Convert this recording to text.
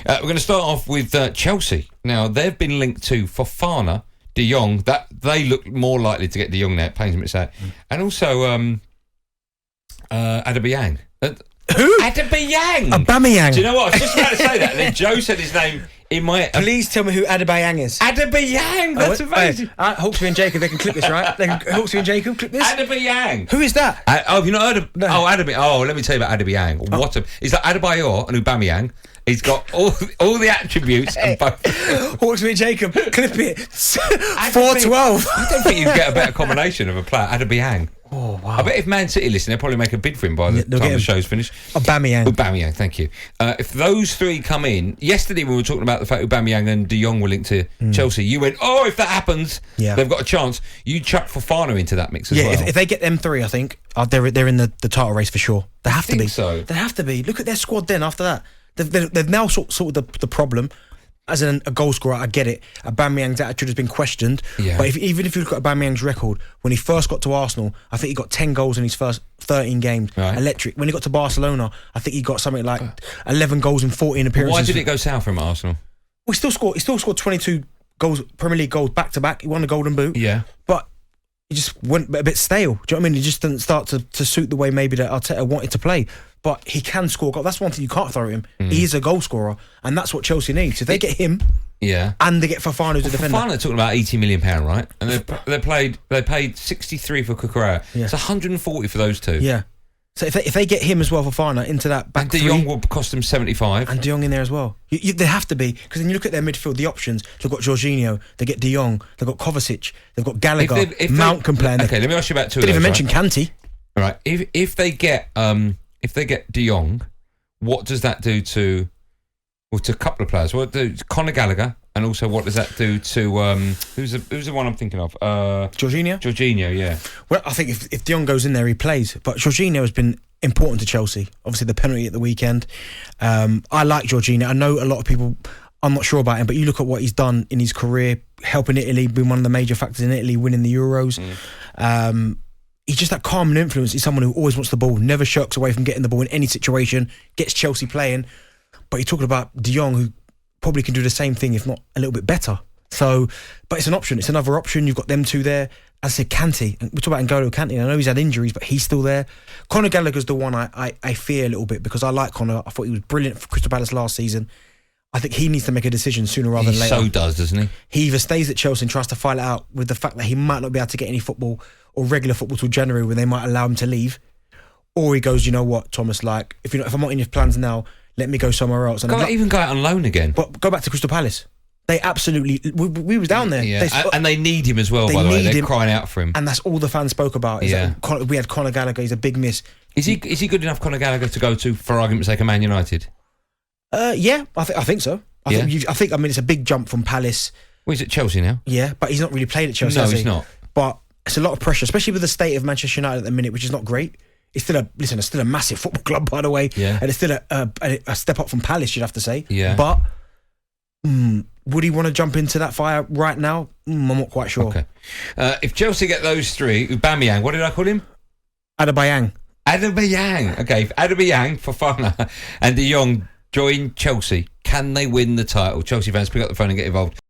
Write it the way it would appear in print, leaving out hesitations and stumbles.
We're going to start off with Chelsea. Now, they've been linked to Fofana, De Jong. That they look more likely to get De Jong now. It pains me to say it. And also Aubameyang. Who? Aubameyang. Aubameyang. Do you know what? I was just about to say that. And then Joe said his name in my... Please tell me who Aubameyang is. Aubameyang. That's amazing. Hawksby and Jacob, they can clip this, right? Hawksby and Jacob, clip this. Aubameyang. Who is that? Have you not heard of... No. Oh, Aubameyang. Oh, let me tell you about Aubameyang. What a... He's like Adebayor and Aubameyang. He's got all the attributes of both. Hawksby and Jacob, clip it. 4-12. I don't think you can get a better combination of a player. Aubameyang. Oh, wow. I bet if Man City listen, they'll probably make a bid for him by the time the show's finished. Aubameyang, thank you. If those three come in, yesterday we were talking about the fact Aubameyang and De Jong were linked to Chelsea. You went, if that happens, they've got a chance. You chuck Fofana into that mix as well. If they get them three, I think they're in the title race for sure. They have to be. So they have to be. Look at their squad. Then after that, they've now sorted the problem. As a goal scorer, I get it. Aubameyang's attitude has been questioned. Yeah. But even if you look at Aubameyang's record, when he first got to Arsenal, I think he got 10 goals in his first 13 games. Right. Electric. When he got to Barcelona, I think he got something like 11 goals in 14 appearances. Why did it go south for him at Arsenal? Well, he still scored 22 goals, Premier League goals back to back. He won the Golden Boot. Yeah. But he just went a bit stale. Do you know what I mean? He just didn't start to suit the way maybe that Arteta wanted to play. But he can score goals. That's one thing you can't throw at him. He is a goal scorer, and that's what Chelsea needs. If they get him, and they get Fofana as a defender. Fofana talking about £80 million, right? And they paid 63 for Cucurella. Yeah. It's 140 for those two. Yeah. So if they get him as well, Fofana into that back and De Jong will cost them 75, and De Jong in there as well. They have to be, because then you look at their midfield, the options. They've got Jorginho, they get De Jong, they've got Kovacic, they've got Gallagher, Mount can play. Okay, let me ask you about two. Didn't of those, even mention Kanté. All right, if they get De Jong, what does that do to a couple of players? What does Conor Gallagher, and also what does that do to who's the one I'm thinking of? Jorginho, yeah. Well, I think if De Jong goes in there, he plays. But Jorginho has been important to Chelsea. Obviously, the penalty at the weekend. I like Jorginho. I know a lot of people. I'm not sure about him, but you look at what he's done in his career, helping Italy, being one of the major factors in Italy, winning the Euros. He's just that calm and influence. He's someone who always wants the ball, never shirks away from getting the ball in any situation, gets Chelsea playing. But you're talking about De Jong, who probably can do the same thing, if not a little bit better. So, but it's an option. It's another option. You've got them two there. As I said, Kanté. We talk about N'Golo Kanté. I know he's had injuries, but he's still there. Conor Gallagher's the one I fear a little bit, because I like Conor. I thought he was brilliant for Crystal Palace last season. I think he needs to make a decision sooner rather than later. He so does, doesn't he? He either stays at Chelsea and tries to fight it out with the fact that he might not be able to get any football or regular football till January, when they might allow him to leave, or he goes, you know what, Thomas, like if I'm not in your plans now, let me go somewhere else. And even go out on loan again. But go back to Crystal Palace. They absolutely, we was down there. Yeah. And they need him as well, by the way. They're crying out for him. And that's all the fans spoke about. We had Conor Gallagher, he's a big miss. Is he good enough, Conor Gallagher, to go to, for argument's sake, a Man United? Yeah, I think so. I think it's a big jump from Palace. Well, he's at Chelsea now. Yeah, but he's not really played at Chelsea. No, he's not. But it's a lot of pressure, especially with the state of Manchester United at the minute, which is not great. It's still a massive football club, by the way. Yeah. And it's still a step up from Palace, you'd have to say. Yeah. But would he want to jump into that fire right now? I'm not quite sure. Okay. If Chelsea get those three, Aubameyang, what did I call him? Aubameyang. Okay, if Aubameyang, Fofana and De Jong join Chelsea, can they win the title? Chelsea fans, pick up the phone and get involved.